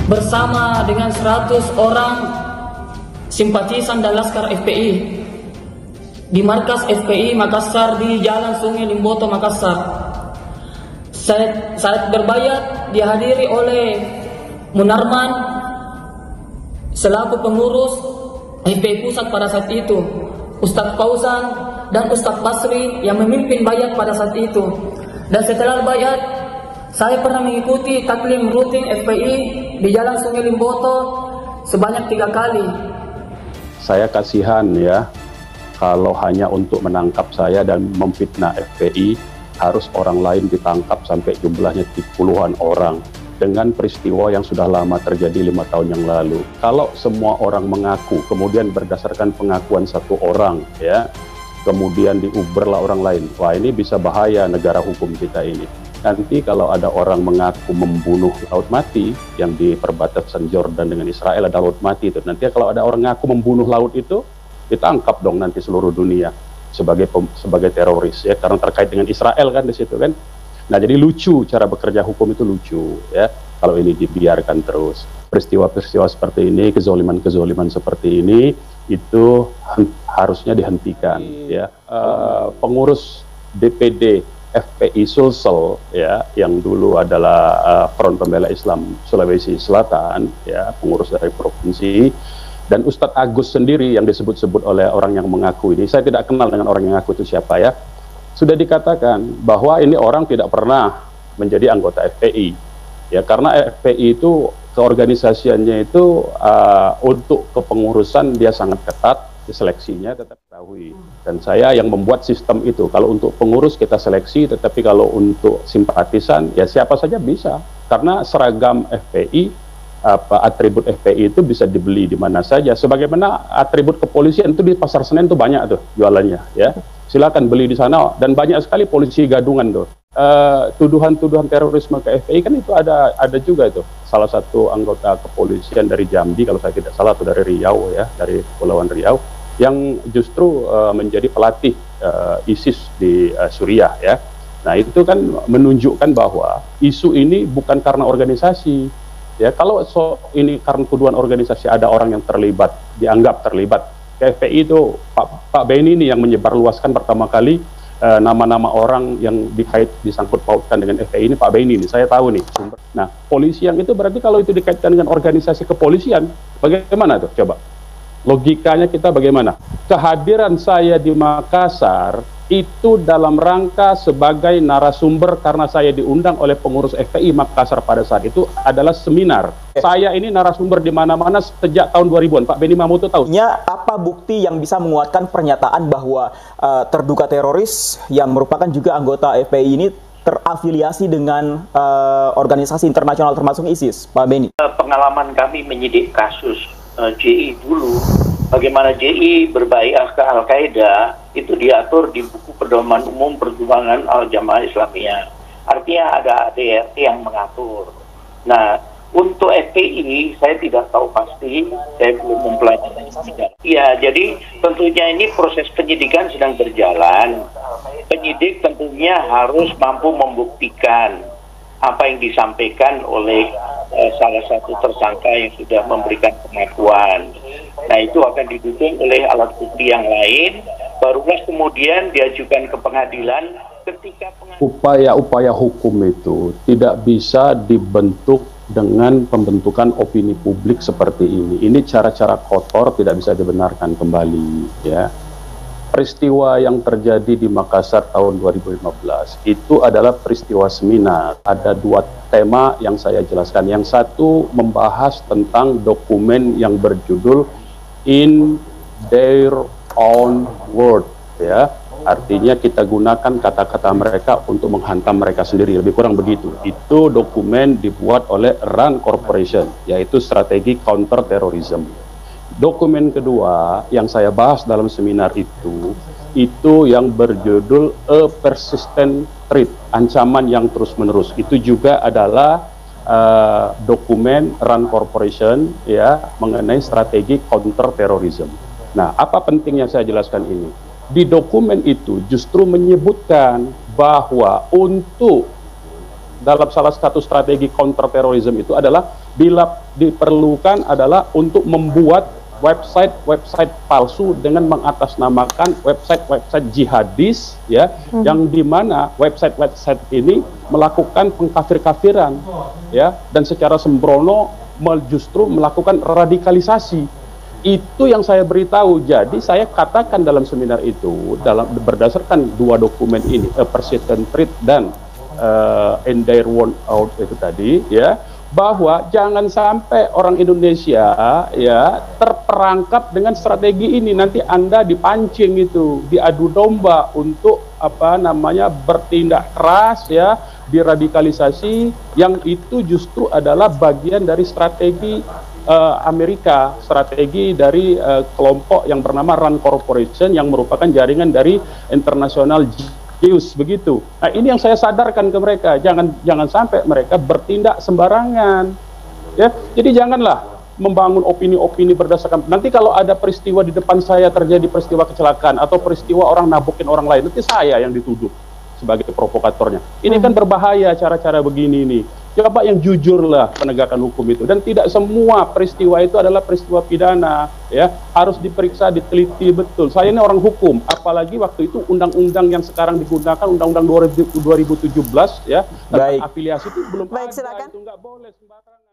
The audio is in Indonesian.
bersama dengan 100 orang simpatisan dan laskar FPI di markas FPI Makassar di Jalan Sungai Limboto, Makassar. Saat berbayat dihadiri oleh Munarman selaku pengurus FPI Pusat pada saat itu, Ustadz Fauzan dan Ustadz Basri yang memimpin bayat pada saat itu. Dan setelah bayat, saya pernah mengikuti taklim rutin FPI di Jalan Sungai Limboto sebanyak 3 kali. Saya kasihan ya, kalau hanya untuk menangkap saya dan memfitnah FPI, harus orang lain ditangkap sampai jumlahnya puluhan orang. Dengan peristiwa yang sudah lama terjadi 5 tahun yang lalu. Kalau semua orang mengaku, kemudian berdasarkan pengakuan satu orang, ya, kemudian diuberlah orang lain, wah ini bisa bahaya negara hukum kita ini. Nanti kalau ada orang mengaku membunuh laut mati, yang di perbatasan Jordan dengan Israel ada laut mati itu, nanti kalau ada orang mengaku membunuh laut itu, ditangkap dong nanti seluruh dunia sebagai teroris, ya, karena terkait dengan Israel kan di situ kan. Nah, jadi lucu, cara bekerja hukum itu lucu, ya, kalau ini dibiarkan terus. Peristiwa-peristiwa seperti ini, kezoliman-kezoliman seperti ini, itu harusnya dihentikan, ya. Pengurus DPD FPI Sulsel, ya, yang dulu adalah Front Pembela Islam Sulawesi Selatan, ya, pengurus dari provinsi, dan Ustadz Agus sendiri yang disebut-sebut oleh orang yang mengaku ini, saya tidak kenal dengan orang yang mengaku itu siapa, ya. Sudah dikatakan bahwa ini orang tidak pernah menjadi anggota FPI, ya, karena FPI itu keorganisasiannya itu untuk kepengurusan dia sangat ketat, seleksinya tetap ketahui. Dan saya yang membuat sistem itu, kalau untuk pengurus kita seleksi, tetapi kalau untuk simpatisan ya siapa saja bisa, karena seragam FPI, atribut FPI itu bisa dibeli di mana saja. Sebagaimana atribut kepolisian itu di Pasar Senen itu banyak tuh jualannya, ya. Silakan beli di sana, dan banyak sekali polisi gadungan tuh. Tuduhan-tuduhan terorisme ke FPI kan itu ada juga itu. Salah satu anggota kepolisian dari Jambi, kalau saya tidak salah, atau dari Riau, ya, dari Kepulauan Riau, yang justru menjadi pelatih ISIS di Suriah, ya. Nah, itu kan menunjukkan bahwa isu ini bukan karena organisasi, ya. Kalau ini karena tuduhan organisasi, ada orang yang terlibat, dianggap terlibat. FPI itu Pak Beni ini yang menyebarluaskan pertama kali nama-nama orang yang disangkut pautkan dengan FPI ini, Pak Beni ini, saya tahu nih sumber. Nah, polisi yang itu berarti kalau itu dikaitkan dengan organisasi kepolisian, bagaimana tuh coba? Logikanya kita bagaimana? Kehadiran saya di Makassar itu dalam rangka sebagai narasumber karena saya diundang oleh pengurus FPI Makassar pada saat itu adalah seminar. Saya ini narasumber di mana-mana sejak tahun 2000-an. Pak Beni Mahmuto tahu. Apa bukti yang bisa menguatkan pernyataan bahwa terduga teroris yang merupakan juga anggota FPI ini terafiliasi dengan organisasi internasional termasuk ISIS, Pak Beni? Pengalaman kami menyidik kasus JI dulu, bagaimana JI berbaiat ke Al-Qaeda, itu diatur di buku pedoman umum perjuangan Al-Jamaah Islamiyah. Artinya ada ADRT yang mengatur. Nah, untuk FPI saya tidak tahu pasti, saya belum mempelajari. Ya, jadi tentunya ini proses penyidikan sedang berjalan. Penyidik tentunya harus mampu membuktikan apa yang disampaikan oleh salah satu tersangka yang sudah memberikan pengakuan. Nah, itu akan didukung oleh alat bukti yang lain, barulah kemudian diajukan ke pengadilan. Ketika upaya-upaya hukum itu tidak bisa dibentuk dengan pembentukan opini publik seperti ini. Ini cara-cara kotor, tidak bisa dibenarkan kembali, ya. Peristiwa yang terjadi di Makassar tahun 2015 itu adalah peristiwa seminar. Ada 2 tema yang saya jelaskan. Yang satu membahas tentang dokumen yang berjudul In Their Own Word, ya. Artinya kita gunakan kata-kata mereka untuk menghantam mereka sendiri, lebih kurang begitu. Itu dokumen dibuat oleh RAND Corporation, yaitu strategi counter terrorism. Dokumen kedua yang saya bahas dalam seminar itu yang berjudul A Persistent Threat, ancaman yang terus-menerus. Itu juga adalah dokumen RAND Corporation, ya, mengenai strategi counter terrorism. Nah, apa pentingnya saya jelaskan ini? Di dokumen itu justru menyebutkan bahwa untuk dalam salah satu strategi counter terorisme itu adalah bila diperlukan adalah untuk membuat website palsu dengan mengatasnamakan website jihadis, ya, yang dimana website ini melakukan pengkafir-kafiran, ya, dan secara sembrono justru melakukan radikalisasi. Itu yang saya beritahu. Jadi saya katakan dalam seminar itu, berdasarkan dua dokumen ini, Persistent Threat dan Endir Worn Out itu tadi, ya, bahwa jangan sampai orang Indonesia, ya, terperangkap dengan strategi ini. Nanti Anda dipancing itu, diadu domba untuk bertindak keras, ya, diradikalisasi, yang itu justru adalah bagian dari strategi Amerika, strategi dari kelompok yang bernama Rand Corporation yang merupakan jaringan dari internasional begitu. Nah, ini yang saya sadarkan ke mereka, jangan sampai mereka bertindak sembarangan, ya. Jadi janganlah membangun opini-opini berdasarkan, nanti kalau ada peristiwa di depan saya terjadi peristiwa kecelakaan atau peristiwa orang nabukin orang lain, nanti saya yang dituduh sebagai provokatornya. Ini kan berbahaya cara-cara begini nih. Coba yang jujurlah penegakan hukum itu, dan tidak semua peristiwa itu adalah peristiwa pidana, ya, harus diperiksa, diteliti betul. Saya ini orang hukum, apalagi waktu itu undang-undang yang sekarang digunakan, undang-undang 2017, ya, tentang afiliasi itu belum ada, itu nggak boleh sembarangan.